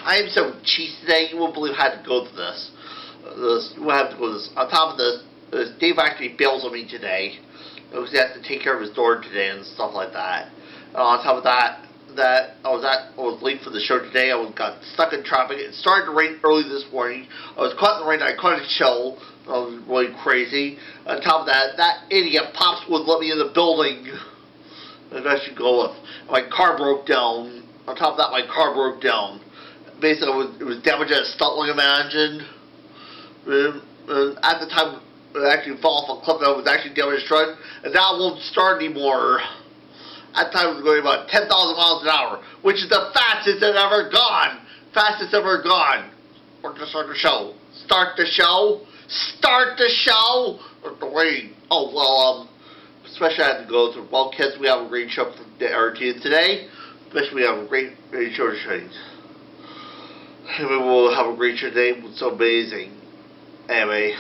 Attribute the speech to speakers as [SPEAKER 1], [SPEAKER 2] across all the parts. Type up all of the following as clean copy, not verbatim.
[SPEAKER 1] I am so cheesy today, you won't believe I had to go through this. You have to go through this. On top of this, Dave actually bails on me today. Because he has to take care of his daughter today and stuff like that. On top of that, I was late for the show today. I got stuck in traffic. It started to rain early this morning. I was caught in the rain. I caught a chill. I was really crazy. On top of that idiot Pops wouldn't let me in the building. I should go with. My car broke down. On top of that, my car broke down. Basically, it was damaged at a stunt, like I imagined. At the time, it actually fell off a cliff and it was actually damaged truck. And now it won't start anymore. At the time, it was going about 10,000 miles an hour, which is the fastest it's ever gone. Fastest ever gone. We're going to start the show. Start the show. Start the show. The rain. Oh, well, especially I had to go through. Well, kids, we have a great show for the RT today. Especially we have a great show today. Anyway, we'll have a great show today. It's so amazing. Anyway,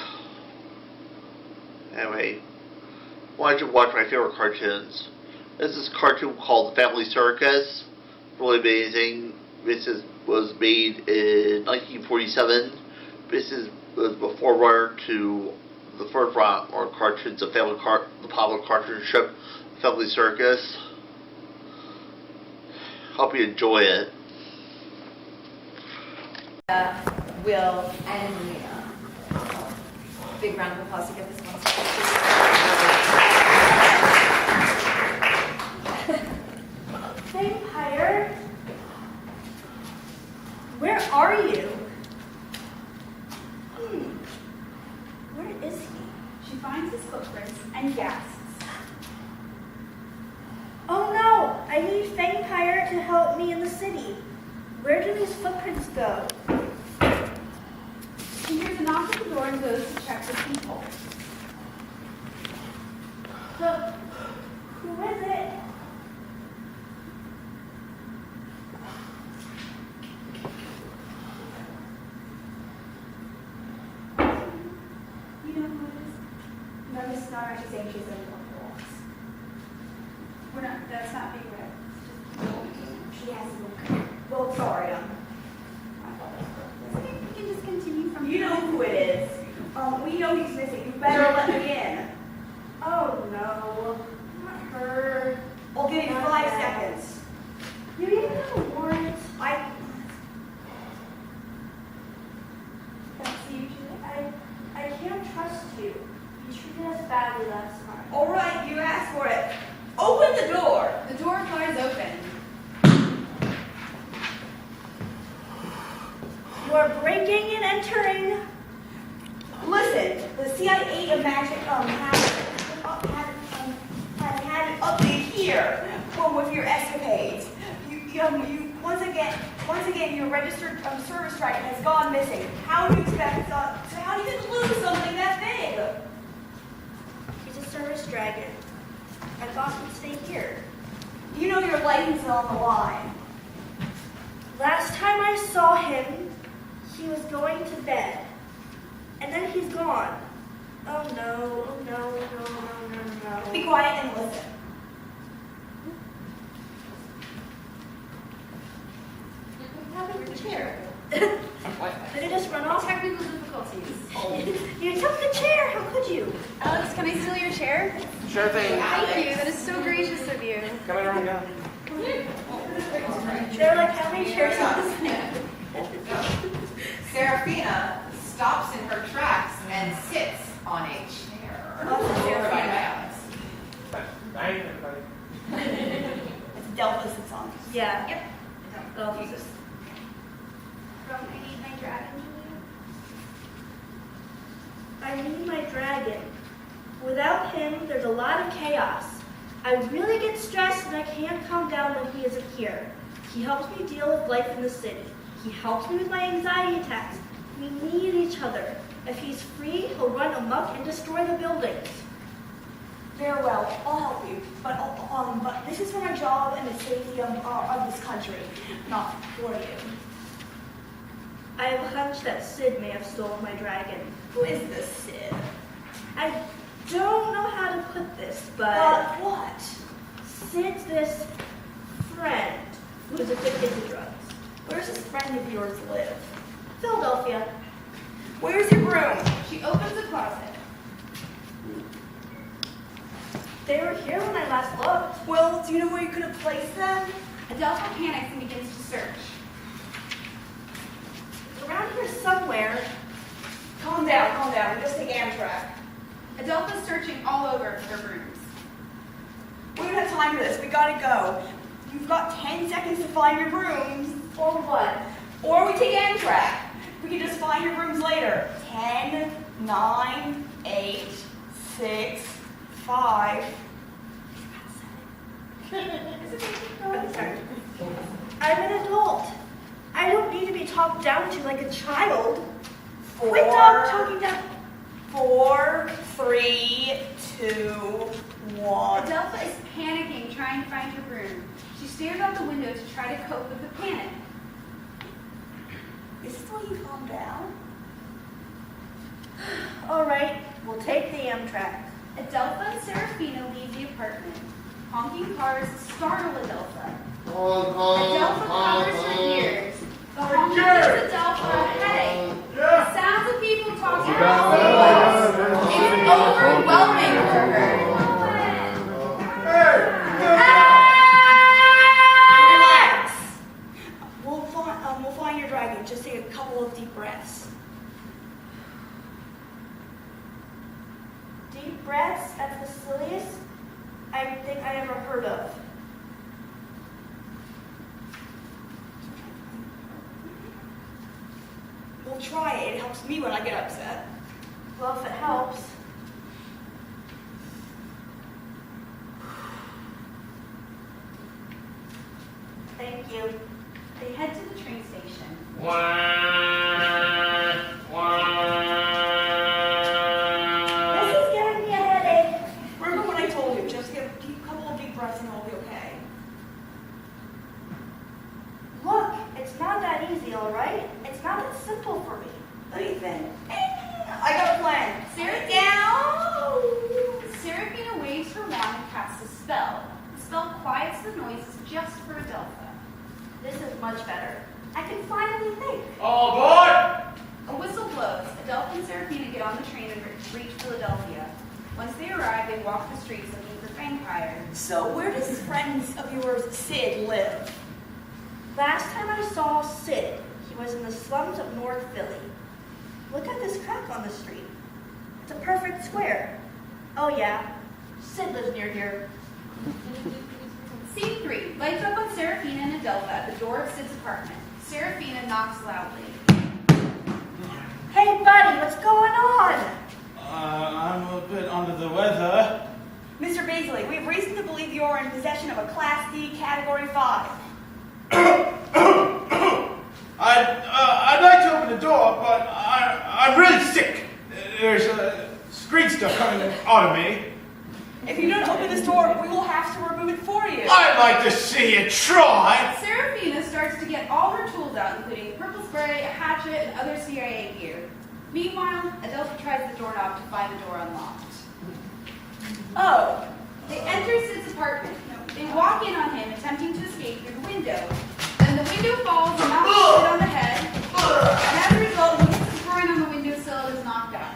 [SPEAKER 1] why don't you watch my favorite cartoons? This is a cartoon called The Family Circus. Really amazing. This was made in 1947. This was before runner to the first round or cartoons of the popular cartoon strip Family Circus. Hope you enjoy it.
[SPEAKER 2] Will and Marina. Big round of applause to get this one.
[SPEAKER 3] Vampire? Where are you? Where is he?
[SPEAKER 4] She finds his footprints and gasps.
[SPEAKER 3] Oh no! I need Vampire to help me in the city. Where do these footprints go?
[SPEAKER 4] She hears a knock at the door and goes to check the peephole.
[SPEAKER 3] Who is it?
[SPEAKER 4] You know who it is?
[SPEAKER 3] No, Miss Nara, she's saying she's in the walls.
[SPEAKER 4] That's not being read.
[SPEAKER 3] She has to look. Well, sorry,
[SPEAKER 4] We can just continue from
[SPEAKER 3] You
[SPEAKER 4] here.
[SPEAKER 3] know who it is. We know he's missing. You better let me in. Oh no, not her. I'll give you 5 seconds. You even have a warrant? I can't trust you. You treated us badly last time. All right, you asked for it. Open the door.
[SPEAKER 4] The door flies open.
[SPEAKER 3] You are breaking and entering. Listen, the CIA imagined had an update here with your escapades. You once again your registered service dragon has gone missing. How do you expect how do you lose something that big? He's a service dragon. I thought he'd stay here. You know your life is on the line. Last time I saw him, he was going to bed. And then he's gone. Oh no. Be quiet and listen. What happened to the chair? Did it just run off?
[SPEAKER 4] Technical difficulties.
[SPEAKER 3] You took the chair, how could you?
[SPEAKER 4] Alex, can I steal your chair?
[SPEAKER 5] Sure thing.
[SPEAKER 4] Thank you. That is so gracious of you.
[SPEAKER 5] Come in right now.
[SPEAKER 3] They're like, how many chairs is this?
[SPEAKER 6] Serafina stops in her tracks and sits on a chair. Provided by Alex.
[SPEAKER 5] Bye, everybody.
[SPEAKER 3] It's Delphus that's on. Yeah.
[SPEAKER 6] Yep.
[SPEAKER 3] Delphus. I need my dragon. I need my dragon. Without him, there's a lot of chaos. I really get stressed and I can't calm down when he isn't here. He helps me deal with life in the city. He helps me with my anxiety attacks. We need each other. If he's free, he'll run amok and destroy the buildings. Very well, I'll help you. But this is for my job and the safety of this country, not for you. I have a hunch that Sid may have stolen my dragon. Who is this Sid? I don't know how to put this, but what? Sid's this friend who's addicted to drugs. Where's this friend of yours live? Philadelphia.
[SPEAKER 7] Where's your broom?
[SPEAKER 4] She opens the closet.
[SPEAKER 3] They were here when I last looked.
[SPEAKER 7] Well, do you know where you could have placed them?
[SPEAKER 4] Adelpha panics and begins to search.
[SPEAKER 3] It's around here somewhere.
[SPEAKER 7] Calm down. We just take Amtrak.
[SPEAKER 4] Adelpha's searching all over for her brooms.
[SPEAKER 7] We don't have time for this. We gotta go. You've got 10 seconds to find your brooms.
[SPEAKER 3] Or what?
[SPEAKER 7] Or we take Amtrak. We can just find your brooms later. 10, 9, 8, 6, 5.
[SPEAKER 3] Sorry. I'm an adult. I don't need to be talked down to like a child. Quit talking down.
[SPEAKER 7] 4, 3, 2, 1.
[SPEAKER 4] Adelpha is panicking, trying to find her broom. She stares out the window to try to cope with the panic.
[SPEAKER 7] Is this the way you calm down?
[SPEAKER 3] All right, we'll take the Amtrak.
[SPEAKER 4] Adelpha and Serafina leave the apartment. Honking cars startle Adelpha. Adelpha covers her ears. The honking gives Adelpha a headache. The sounds of people talking about it's overwhelming for her.
[SPEAKER 7] Relax. We'll find your dragon. Just take a couple of deep breaths.
[SPEAKER 3] Deep breaths? That's the silliest I think I ever heard of.
[SPEAKER 7] We'll try it. It helps me when I get upset.
[SPEAKER 3] Well, if it helps. Thank you.
[SPEAKER 4] They head to the train station.
[SPEAKER 3] This is giving me a headache.
[SPEAKER 7] Remember what I told you. Just get a couple of deep breaths and it'll be okay.
[SPEAKER 3] Look, it's not that easy, all right? It's not that simple for me.
[SPEAKER 7] What do you think? I got a plan.
[SPEAKER 4] Serafina waves her wand and casts a spell. The spell quiets the noises just for Adelpha.
[SPEAKER 3] This is much better. I can finally think.
[SPEAKER 5] All aboard!
[SPEAKER 4] A whistle blows. Adelpha and Serafina get on the train and reach Philadelphia. Once they arrive, they walk the streets looking for Fangfire.
[SPEAKER 7] So where does friends of yours, Sid, live?
[SPEAKER 3] Last time I saw Sid, he was in the slums of North Philly. Look at this crack on the street. It's a perfect square. Oh yeah, Sid lives near here.
[SPEAKER 4] Scene 3. Lights up on Serafina and Adelpha at the door of Sid's apartment. Serafina knocks loudly.
[SPEAKER 3] Hey buddy, what's going on?
[SPEAKER 5] I'm a bit under the weather.
[SPEAKER 7] Mr. Beasley, we have reason to believe you're in possession of a Class D Category 5.
[SPEAKER 5] I'd like to open the door, but I'm really sick. There's screen stuff coming out of me.
[SPEAKER 7] If you don't open this door, we will have to remove it for you.
[SPEAKER 5] I'd like to see you try.
[SPEAKER 4] Serafina starts to get all her tools out, including purple spray, a hatchet, and other CIA gear. Meanwhile, Adelpha tries the doorknob to find the door unlocked.
[SPEAKER 7] Oh,
[SPEAKER 4] They enter Sid's apartment. They walk in on him, attempting to escape through the window. Then the window falls and knocks Sid on the head. And as a result, he hits his groin on the windowsill and is knocked out.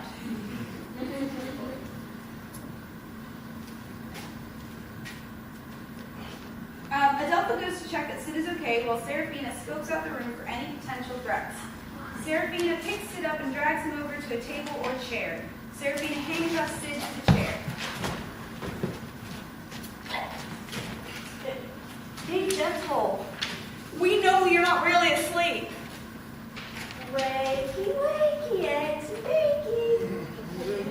[SPEAKER 4] Adelpha goes to check that Sid is okay, while Serafina scopes out the room for any potential threats. Serafina picks Sid up and drags him over to a table or chair. Serafina handcuffs Sid to the chair.
[SPEAKER 3] Be gentle.
[SPEAKER 7] we know you're not really asleep.
[SPEAKER 3] Wakey, wakey, eggs and bacon.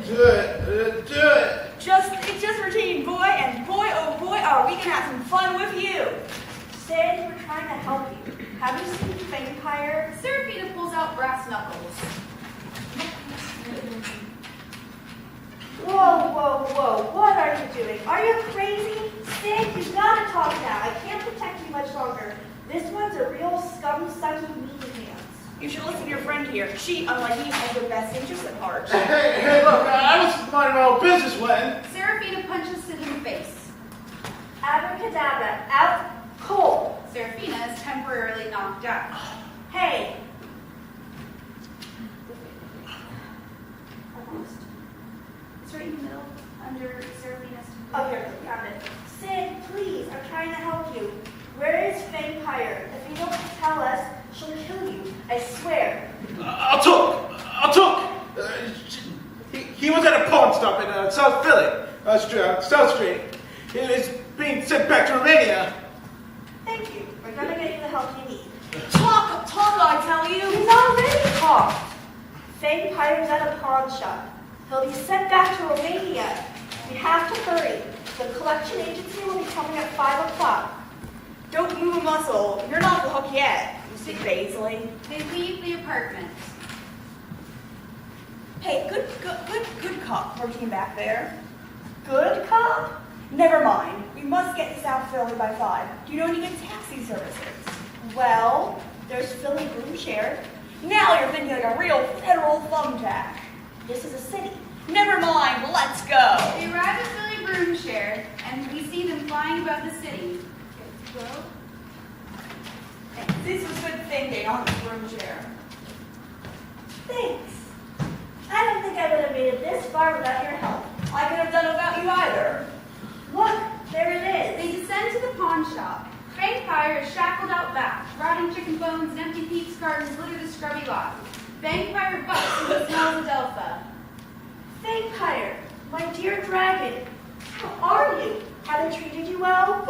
[SPEAKER 5] Do it.
[SPEAKER 7] It's just routine, boy, and boy, oh boy, are we gonna have some fun with you.
[SPEAKER 3] Sid, we're trying to help you. Have you seen Fangfire?
[SPEAKER 4] Serafina pulls out brass knuckles.
[SPEAKER 3] Whoa, what are you doing? Are you crazy? Sid, you gotta talk now. I can't protect you much longer. This one's a real scum-sucking meaty hands.
[SPEAKER 7] You should listen to your friend here. She, unlike me, has your best interest at heart.
[SPEAKER 5] Hey, look, I was minding my own business when.
[SPEAKER 4] Serafina punches Sid in the face.
[SPEAKER 3] Abracadabra, out cold.
[SPEAKER 4] Serafina is temporarily knocked out.
[SPEAKER 3] Hey,
[SPEAKER 4] Almost. It's right in the middle, under Serafina's.
[SPEAKER 3] oh here, found it. Sid, please, I'm trying to help you. Where is Vampire? If you don't tell us, she'll kill you. I swear.
[SPEAKER 5] I'll talk. He was at a pawn shop in South Philly, South Street. He's being sent back to Romania.
[SPEAKER 3] Thank you. We're gonna get you the help you need.
[SPEAKER 7] Talk, I tell you.
[SPEAKER 3] He's already talked. Vampire's at a pawn shop. He'll be sent back to Romania. We have to hurry. The collection agency will be coming at 5 o'clock.
[SPEAKER 7] Don't move a muscle. You're not the hook yet. You see, Paisley.
[SPEAKER 4] They leave the apartment.
[SPEAKER 7] Hey, good cop working back there.
[SPEAKER 3] Good cop?
[SPEAKER 7] Never mind. We must get to South Philly by 5. Do you know any good taxi services?
[SPEAKER 3] Well, there's Philly Broom Share.
[SPEAKER 7] Now you're thinking like a real federal thumbtack.
[SPEAKER 3] This is a city.
[SPEAKER 7] Never mind. Let's go.
[SPEAKER 4] They arrive at Philly Broomshare, and we see them flying above the city.
[SPEAKER 7] This was good thinking on this room chair.
[SPEAKER 3] Thanks. I don't think I would have made it this far without your help.
[SPEAKER 7] I could have done it without you either.
[SPEAKER 3] Look, there it is.
[SPEAKER 4] They descend to the pawn shop. Vampire is shackled out back. Rotting chicken bones and empty Pete's gardens litter the scrubby lot. Vampire bucks and smells Adelpha.
[SPEAKER 3] Vampire, my dear dragon, how are you? Have they treated you well?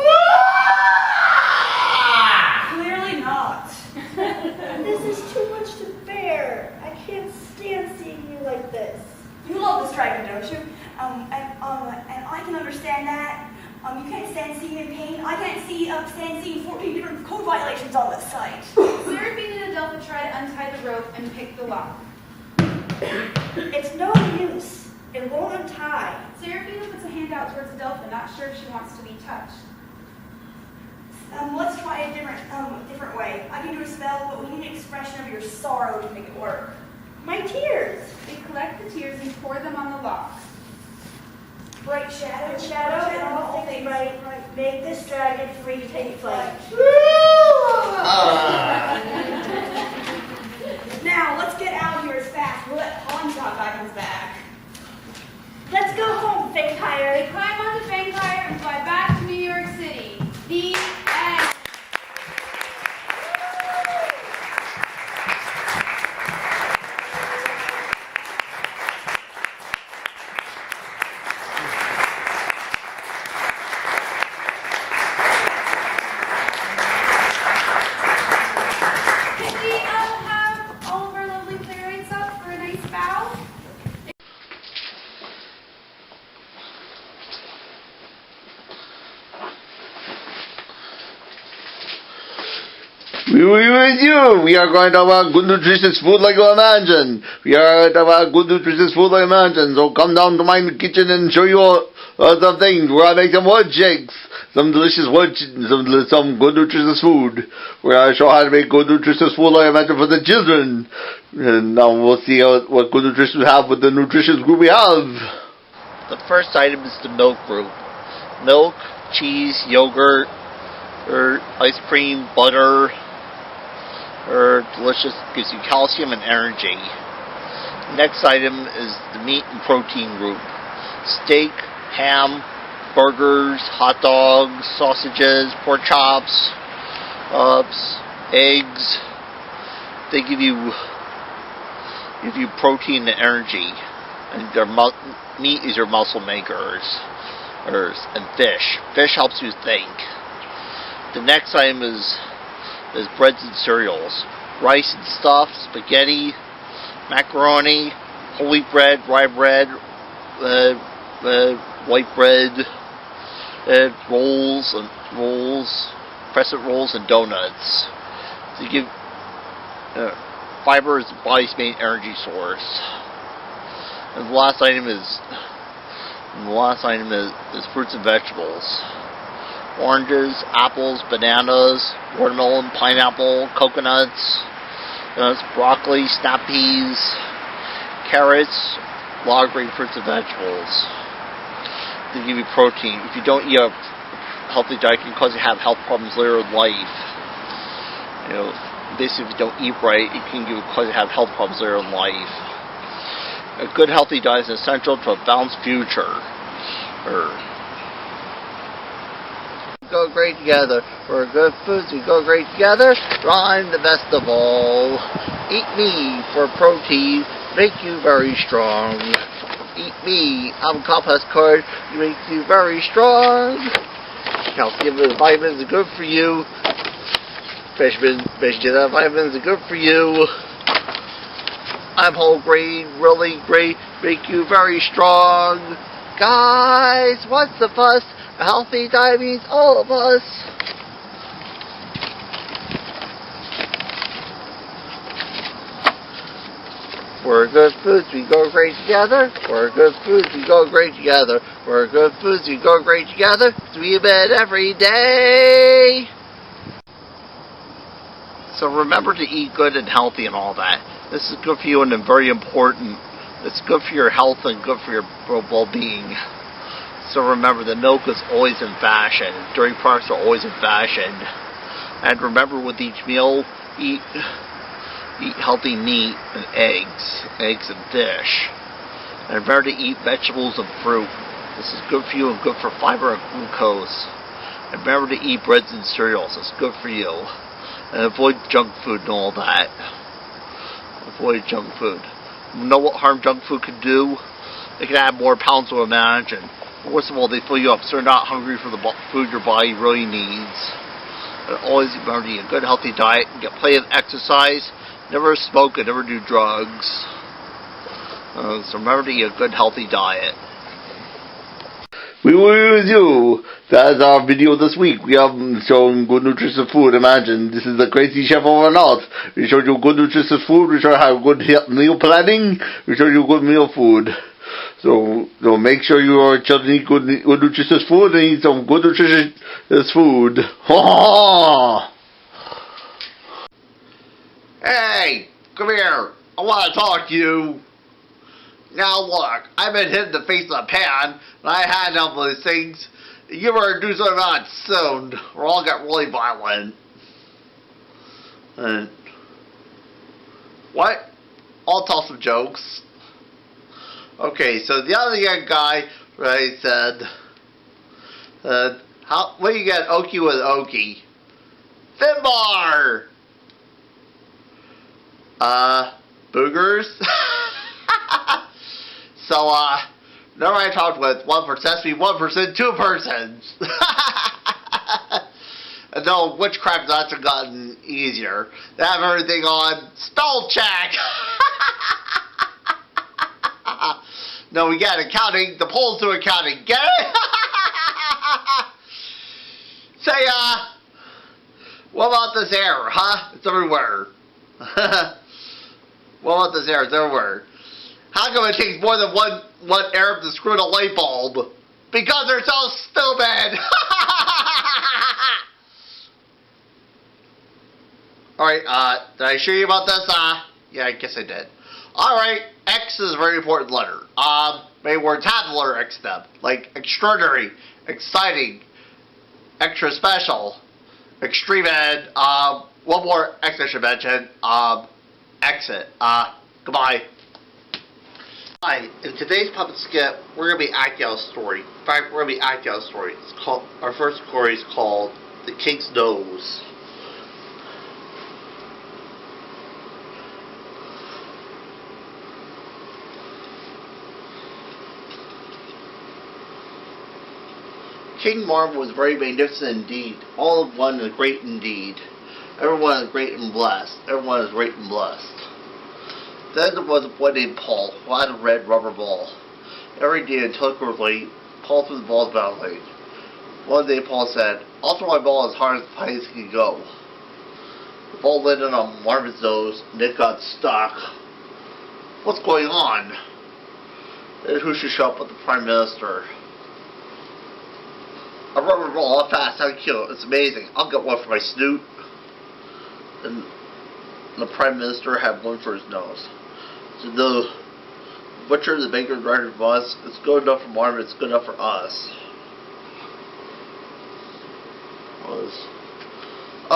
[SPEAKER 7] Clearly not.
[SPEAKER 3] This is too much to bear. I can't stand seeing you like this.
[SPEAKER 7] You love this dragon, don't you? And I can understand that. You can't stand seeing me in pain. I can't stand seeing 14 different code violations on this site.
[SPEAKER 4] Seraphine and Adelpha try to untie the rope and pick the lock.
[SPEAKER 3] It's no use. It won't untie.
[SPEAKER 4] Seraphina puts a hand out towards Adelpha, not sure if she wants to be touched.
[SPEAKER 7] Let's try a different way. I can do a spell, but we need an expression of your sorrow to make it work.
[SPEAKER 3] My tears.
[SPEAKER 4] They collect the tears and pour them on the lock.
[SPEAKER 7] Bright shadow,
[SPEAKER 3] And all things right. Make this dragon free to take flight.
[SPEAKER 7] Now, let's get out of here as fast. We'll let pawn shop guy comes back.
[SPEAKER 3] Let's go home, Vampire.
[SPEAKER 4] They climb onto Vampire and fly back to New York City. The end. Can we have all of our lovely playwrights up for a nice bow?
[SPEAKER 1] We are going to talk about good nutritious food like you imagine. We are going to talk about good nutritious food like you imagine. So come down to my kitchen and show you some things. We're going to make some wood shakes, some delicious some good nutritious food. We're going to show how to make good nutritious food like I mentioned for the children. And now we'll see what good nutrition we have with the nutritious group we have. The first item is the milk group. Milk, cheese, yogurt, ice cream, butter, delicious, gives you calcium and energy. Next item is the meat and protein group. Steak, ham, burgers, hot dogs, sausages, pork chops, eggs. They give you protein and energy. And their meat is your muscle makers. And fish. Fish helps you think. The next item is breads and cereals. Rice and stuff, spaghetti, macaroni, whole wheat bread, rye bread, white bread, rolls, crescent rolls, and donuts. So you give fiber is the body's main energy source. And the last item is fruits and vegetables. Oranges, apples, bananas, watermelon, pineapple, coconuts, broccoli, snap peas, carrots, a lot of great fruits and vegetables. They give you protein. If you don't eat a healthy diet, it can cause you to have health problems later in life. Basically, if you don't eat right, it can cause you to have health problems later in life. A good, healthy diet is essential to a balanced future. Go great together. For good foods, we go great together. I'm the best of all. Eat me for protein, make you very strong. Eat me, I'm complex card, make you very strong. Calcium and vitamins are good for you. Vegetable vitamins are good for you. I'm whole grain, really great, make you very strong. Guys, what's the fuss? A healthy diet means all of us. For good foods, we go great together. For good foods, we go great together. For good foods, we go great together. We eat every day. So remember to eat good and healthy and all that. This is good for you and very important. It's good for your health and good for your well-being. So remember, the milk is always in fashion. Dairy products are always in fashion. And remember, with each meal, eat healthy meat and eggs and fish. And remember to eat vegetables and fruit. This is good for you and good for fiber and glucose. And remember to eat breads and cereals. It's good for you. And avoid junk food and all that. Avoid junk food. You know what harm junk food can do? It can add more pounds than imagine. First of all, they fill you up so you're not hungry for the food your body really needs. And always remember to eat a good, healthy diet, get plenty of exercise, never smoke and never do drugs. So remember to eat a good, healthy diet. We will review. That's our video this week. We have shown good nutritious food. Imagine, this is the crazy chef overnight. We showed you good nutritious food. We showed you how good meal planning. We showed you good meal food. So make sure your children eat good nutritious food and eat some good nutritious food. Hey, come here. I want to talk to you. Now look, I've been hit in the face with a pan, and I had enough of these things. You better do something about it soon, or I'll get really violent. What? I'll tell some jokes. Okay, so the other young guy, right, said, what do you get Okie with Okie? Finbar! Boogers? So, never I talked with one for Sesame, 1%, 2 persons. And though witchcraft nuts have gotten easier. They have everything on spell check. No, we got accounting. The polls do accounting. Get it? Say, what about this error, huh? It's everywhere. What about this error? It's everywhere. How come it takes more than one Arab to screw in a light bulb? Because they're so stupid! Alright, did I show you about this? Yeah, I guess I did. Alright, X is a very important letter. Many words have the letter X in them. Like extraordinary, exciting, extra special, extreme, and, one more X I should mention, exit. Goodbye. Hi, in today's puppet skit, we're going to be acting out a story. In fact, we're going to be acting out a story. Our first story is called The King's Nose. King Marvel was very magnificent indeed. All of one is great indeed. Everyone is great and blessed. Everyone is great and blessed. Then there was a boy named Paul, who had a red rubber ball. Every day until it grew late, Paul threw the balls badly. One day Paul said, "I'll throw my ball as hard as the pines can go." The ball landed on Marvin's nose, and it got stuck. What's going on? And who should show up but the Prime Minister? A rubber ball, how fast, how cute, it's amazing. I'll get one for my snoot. And the Prime Minister had one for his nose. So the butcher, the baker, the writer, for us, it's good enough for Marvin, it's good enough for us.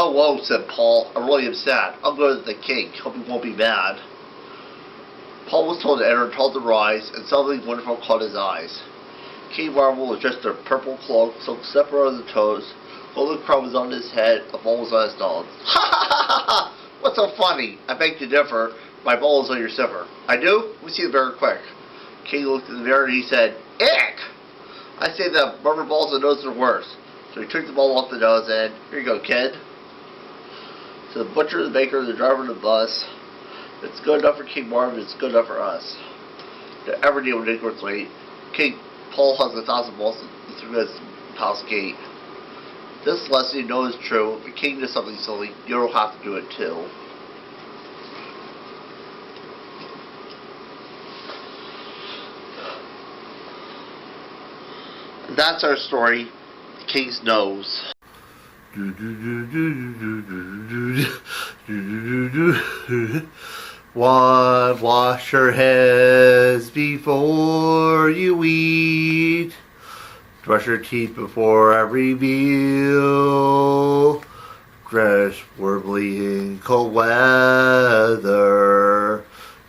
[SPEAKER 1] Oh, whoa, said Paul. I really am sad. I'll go to the king. Hope he won't be mad. Paul was told to enter, told to rise, and something wonderful caught his eyes. King Marvel was dressed in a purple cloak, silk slipper on the toes, golden crown was on his head, a ball was on his nose. Ha ha ha ha ha! What's so funny? I beg to differ. My ball is on your silver. I do? We see it very quick. King looked in the mirror and he said, Ick! I say that rubber balls on the nose are worse. So he took the ball off the nose and, here you go, kid. So the butcher, the baker, the driver, and the bus. It's good enough for King Marvin, it's good enough for us. To ever deal with ignorance late, King Paul has 1,000 balls through his house gate. This lesson you know is true. If the king does something silly, you don't have to do it too. And that's our story, The King's Nose. One, wash your hands before you eat. Brush your teeth before every meal. Dress warmly in cold weather.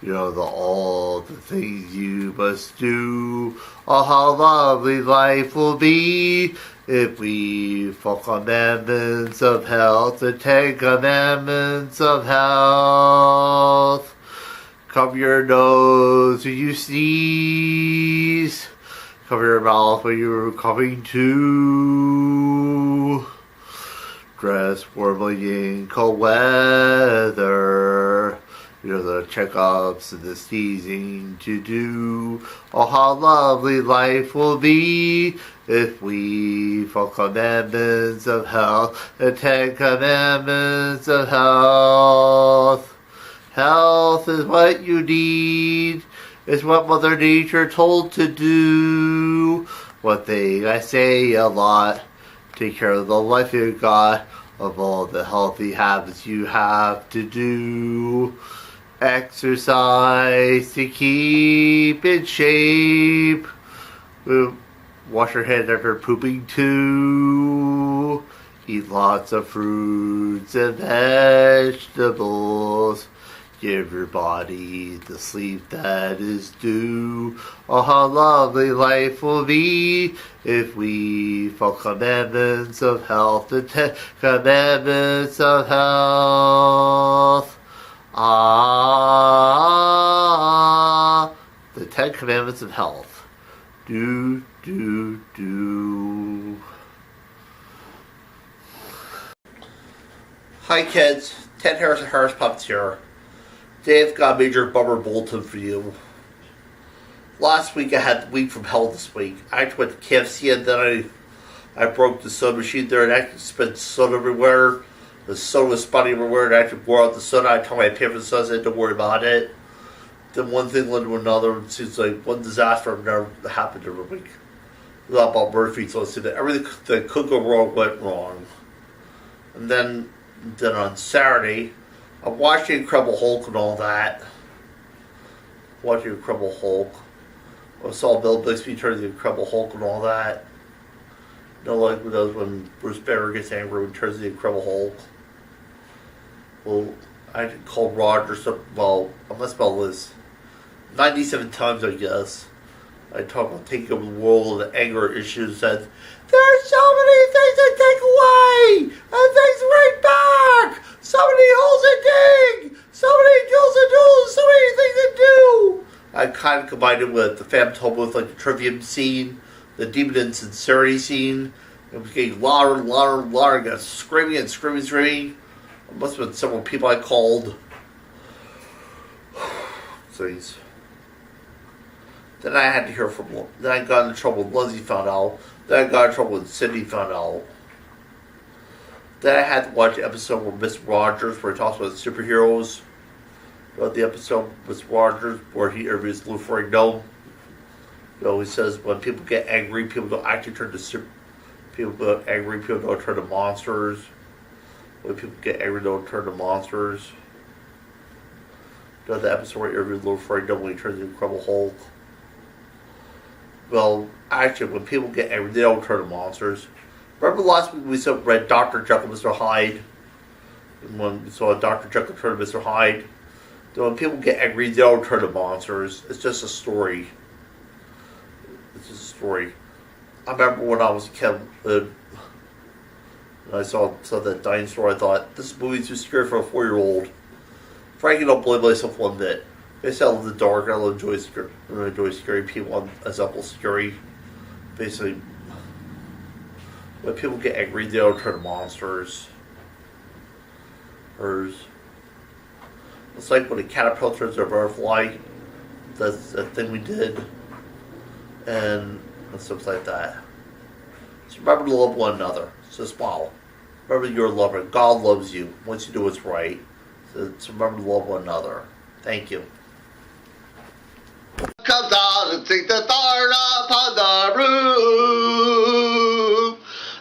[SPEAKER 1] You know all the things you must do. Oh, how lovely life will be if we follow commandments of health, the 10 commandments of health. Cover your nose when you sneeze. Cover your mouth when you're coughing too. Dress warmly in cold weather. You know the checkups and the sneezing to do. Oh, how lovely life will be if we follow commandments of health, the 10 commandments of health. Health is what you need. It's what Mother Nature told to do. One thing I say a lot. Take care of the life you got. Of all the healthy habits you have to do. Exercise to keep in shape. Wash your hands after pooping too. Eat lots of fruits and vegetables. Give your body the sleep that is due. Oh, how lovely life will be if we follow commandments of health, the 10 commandments of health. The 10 commandments of health. Do. Hi kids, Ted Harrison Harris Pups here. Today I've got a major bummer bulletin for you. Last week I had the week from hell this week. I actually went to KFC and then I broke the soda machine there and I actually spilled soda everywhere. The soda was spotty everywhere and I actually wore out the soda. I told my paid for the soda, I said don't worry about it. Then one thing led to another. It seems like one disaster never happened every week. It was all about Murphy, so let's see that everything that could go wrong went wrong. And then on Saturday, I watched The Incredible Hulk and all that. Watched The Incredible Hulk. I saw Bill Bixby turn The Incredible Hulk and all that. You know, like when Bruce Banner gets angry when he turns The Incredible Hulk. Well, I called Roger, well, I must spell this 97 times, I guess. I talked about taking over the world and the anger issues, said, there's so many things to take away, and things right back, so many holes to dig, so many drills to do, so many things to do. I kind of combined it with the Phantom with like the Trivium scene, the Demon Insincerity scene. It was getting louder and louder and louder, and got screaming and screaming and screaming. It must have been several people I called. Things. Then I had to hear from. Then I got in trouble when Lindsay found out. Then I got in trouble when Cindy found out. Then I had to watch the episode with Miss Rogers where he talks about superheroes. About the episode with Rogers where he interviews Lou Ferrigno. You know, he says when people get angry, people don't actually turn to people get angry, people don't turn to monsters. When people get angry, they don't turn to monsters. You know, the episode where he interviewed Lou Ferrigno when he turns into Incredible Hulk. Well, actually, when people get angry, they don't turn to monsters. Remember last week we read Dr. Jekyll, Mr. Hyde? when we saw Dr. Jekyll turn to Mr. Hyde. When people get angry, they don't turn to monsters. It's just a story. It's just a story. I remember when I was a kid, and I saw that dinosaur, I thought, this movie's too scary for a 4-year-old. Frankly, I don't believe myself one bit. Basically, I love the dark, I enjoy scary people as well as scary. Basically, when people get angry, they don't turn to monsters. It's like when a caterpillar turns to a butterfly. That's the thing we did. And stuff like that. So remember to love one another. So smile. Remember you're a lover. God loves you once you do what's right. So remember to love one another. Thank you. Come down and sing the thorn upon the roof.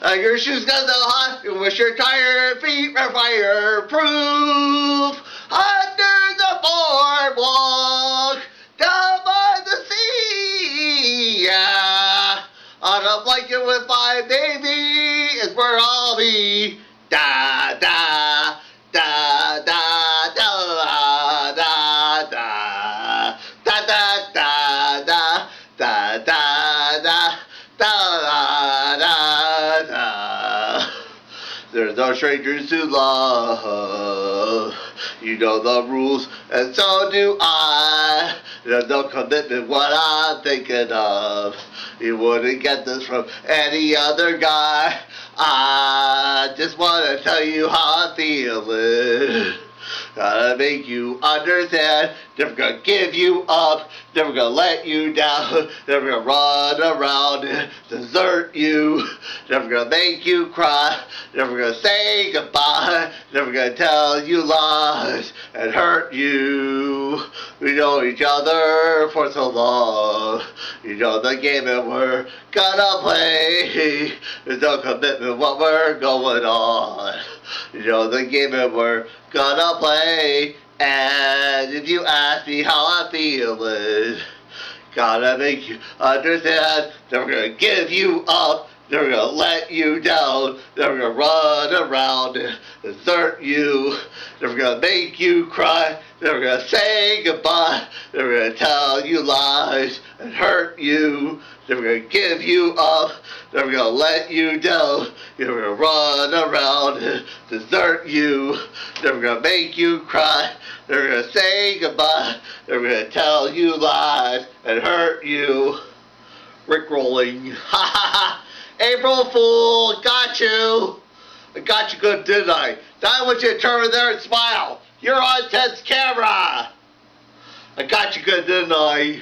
[SPEAKER 1] And your shoes got so hot, you wish your tired feet were fireproof. Under the boardwalk, down by the sea, yeah. On a blanket with my baby is where I'll be. Da da da da da da da da da da da da da da da da. There's no strangers to love. You know the rules, and so do I. There's no commitment, what I'm thinking of. You wouldn't get this from any other guy. I just want to tell you how I'm feeling. Gotta make you understand. Never gonna give you up. Never gonna let you down. Never gonna run around and desert you. Never gonna make you cry. Never gonna say goodbye. Never gonna tell you lies and hurt you. We know each other for so long. You know the game that we're gonna play. There's no commitment what we're going on. You know the game that we're gonna play. And if you ask me how I'm feeling, gotta make you understand. Never gonna give you up. Never gonna let you down. Never gonna run around and desert you. Never gonna make you cry. Never gonna say goodbye. Never gonna tell you lies and hurt you. Never gonna give you up. Never gonna let you down. Never gonna run around and desert you. Never gonna make you cry. Never gonna say goodbye. Never gonna tell you lies and hurt you. Rickrolling. Ha ha ha. April Fool, got you. I got you good, didn't I? Now I want you to turn over there and smile. You're on Ted's camera. I got you good, didn't I?